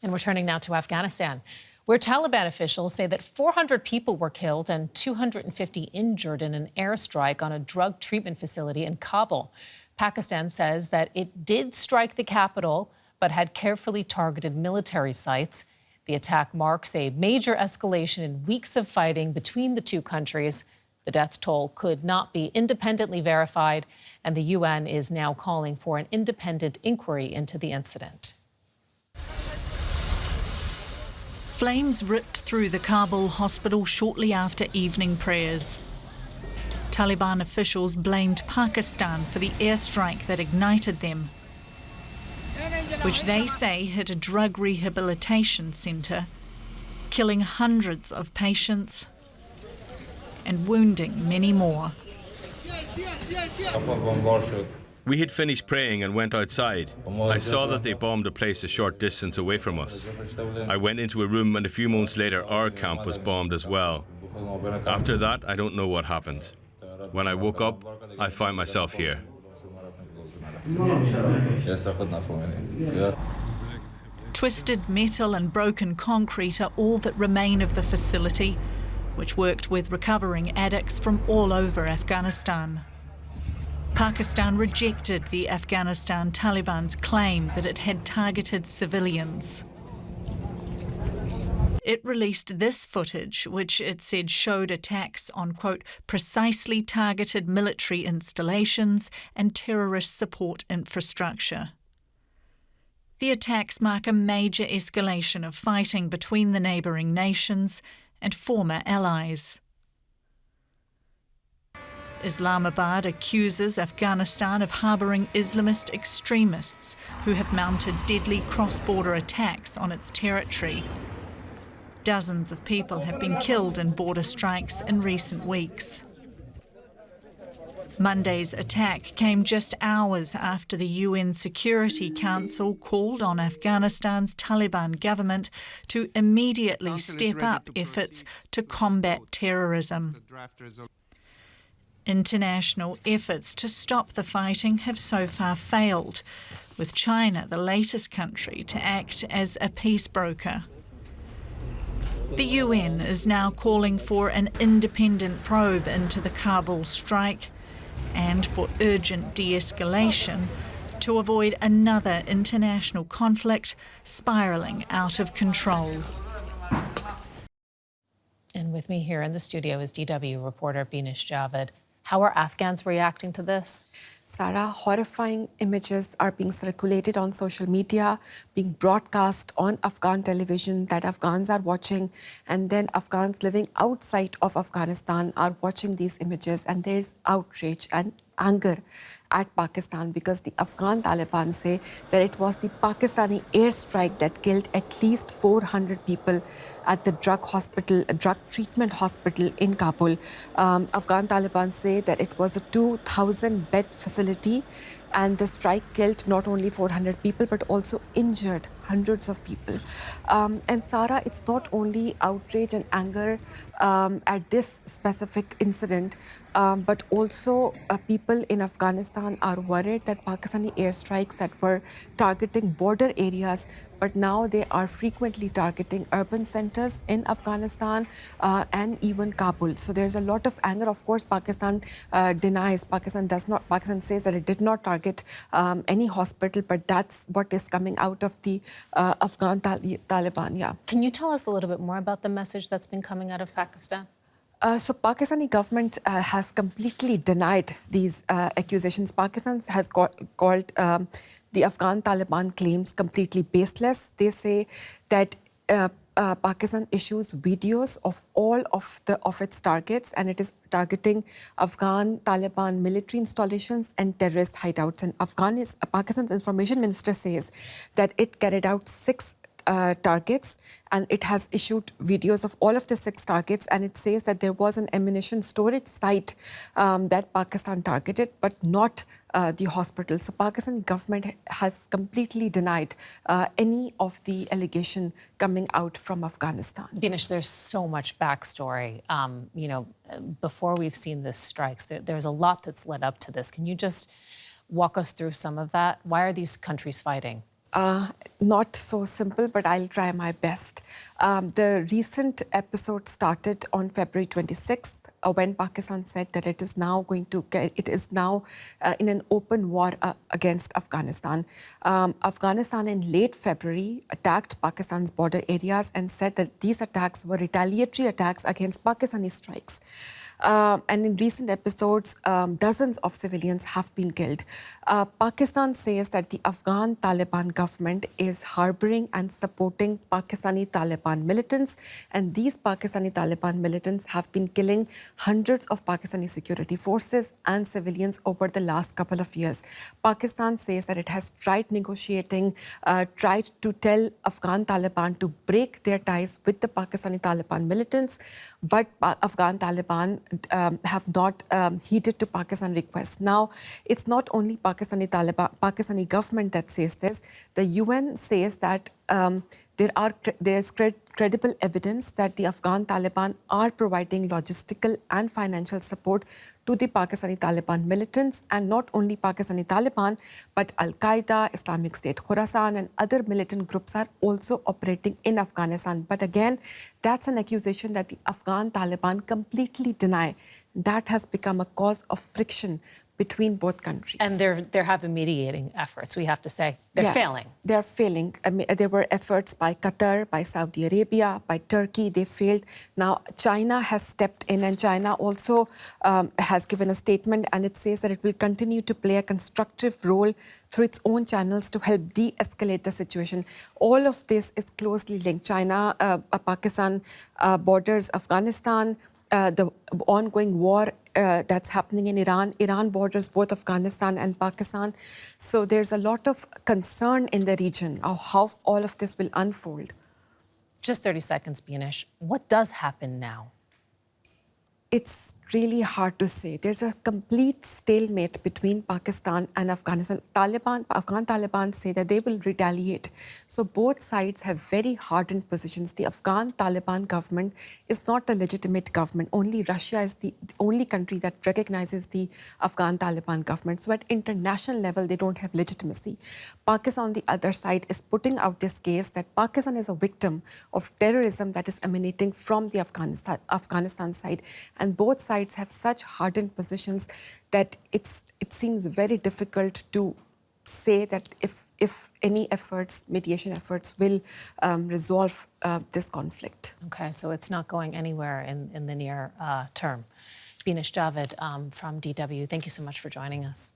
And we're turning now to Afghanistan, where Taliban officials say that 400 people were killed and 250 injured in an airstrike on a drug treatment facility in Kabul. Pakistan says that it did strike the capital, but had carefully targeted military sites. The attack marks a major escalation in weeks of fighting between the two countries. The death toll could not be independently verified, and the UN is now calling for an independent inquiry into the incident. Flames ripped through the Kabul hospital shortly after evening prayers. Taliban officials blamed Pakistan for the airstrike that ignited them, which they say hit a drug rehabilitation centre, killing hundreds of patients and wounding many more. We had finished praying and went outside. I saw that they bombed a place a short distance away from us. I went into a room and a few months later our camp was bombed as well. After that, I don't know what happened. When I woke up, I found myself here. Twisted metal and broken concrete are all that remain of the facility, which worked with recovering addicts from all over Afghanistan. Pakistan rejected the Afghanistan Taliban's claim that it had targeted civilians. It released this footage, which it said showed attacks on, quote, precisely targeted military installations and terrorist support infrastructure. The attacks mark a major escalation of fighting between the neighbouring nations and former allies. Islamabad accuses Afghanistan of harbouring Islamist extremists who have mounted deadly cross-border attacks on its territory. Dozens of people have been killed in border strikes in recent weeks. Monday's attack came just hours after the UN Security Council called on Afghanistan's Taliban government to immediately step up efforts to combat terrorism. International efforts to stop the fighting have so far failed, with China the latest country to act as a peace broker. The UN is now calling for an independent probe into the Kabul strike and for urgent de-escalation to avoid another international conflict spiralling out of control. And with me here in the studio is DW reporter Binish Javed. How are Afghans reacting to this? Sarah, horrifying images are being circulated on social media, being broadcast on Afghan television that Afghans are watching, and then Afghans living outside of Afghanistan are watching these images, and there's outrage and anger at Pakistan because the Afghan Taliban say that it was the Pakistani airstrike that killed at least 400 people at the drug treatment hospital in Kabul. Afghan Taliban say that it was a 2,000-bed facility, and the strike killed not only 400 people but also injured hundreds of people. And Sarah, it's not only outrage and anger at this specific incident, but also people in Afghanistan are worried that Pakistani airstrikes that were targeting border areas, but now they are frequently targeting urban centers in Afghanistan and even Kabul. So there's a lot of anger. Of course, Pakistan denies. Pakistan says that it did not target any hospital, but that's what is coming out of the Afghan Taliban. Yeah. Can you tell us a little bit more about the message that's been coming out of Pakistan? So Pakistani government has completely denied these accusations. Pakistan has called the Afghan Taliban claims completely baseless. They say that Pakistan issues videos of all of its targets, and it is targeting Afghan Taliban military installations and terrorist hideouts. And Pakistan's information minister says that it carried out 6 targets, and it has issued videos of all of the 6 targets, and it says that there was an ammunition storage site that Pakistan targeted, but not the hospital. So Pakistani government has completely denied any of the allegation coming out from Afghanistan. Binish, there's so much backstory. Before we've seen this strikes, there's a lot that's led up to this. Can you just walk us through some of that? Why are these countries fighting? Not so simple, but I'll try my best. The recent episode started on February 26th when Pakistan said that it is now in an open war against Afghanistan. Afghanistan in late February attacked Pakistan's border areas and said that these attacks were retaliatory attacks against Pakistani strikes. And in recent episodes, dozens of civilians have been killed. Pakistan says that the Afghan Taliban government is harboring and supporting Pakistani Taliban militants, and these Pakistani Taliban militants have been killing hundreds of Pakistani security forces and civilians over the last couple of years. Pakistan says that it has tried negotiating, tried to tell Afghan Taliban to break their ties with the Pakistani Taliban militants, but Afghan Taliban have not heeded to Pakistan requests. Now, it's not only Pakistani government that says this. The UN says that there's credible evidence that the Afghan Taliban are providing logistical and financial support to the Pakistani Taliban militants, and not only Pakistani Taliban, but Al-Qaeda, Islamic State Khorasan, and other militant groups are also operating in Afghanistan. But again, that's an accusation that the Afghan Taliban completely deny. That has become a cause of friction between both countries. And there have been mediating efforts, we have to say. They're failing. They're failing. I mean, there were efforts by Qatar, by Saudi Arabia, by Turkey. They failed. Now, China has stepped in, and China also has given a statement, and it says that it will continue to play a constructive role through its own channels to help de-escalate the situation. All of this is closely linked. China, Pakistan borders Afghanistan, the ongoing war that's happening in Iran. Iran borders both Afghanistan and Pakistan. So there's a lot of concern in the region of how all of this will unfold. Just 30 seconds, Binish. What does happen now? It's really hard to say. There's a complete stalemate between Pakistan and Afghanistan. Afghan Taliban say that they will retaliate. So both sides have very hardened positions. The Afghan Taliban government is not a legitimate government. Only Russia is the only country that recognizes the Afghan Taliban government. So at international level, they don't have legitimacy. Pakistan, on the other side, is putting out this case that Pakistan is a victim of terrorism that is emanating from the Afghanistan side. And both sides have such hardened positions that it seems very difficult to say that if any efforts, mediation efforts, will resolve this conflict. Okay, so it's not going anywhere in the near term. Binish Javed from DW, thank you so much for joining us.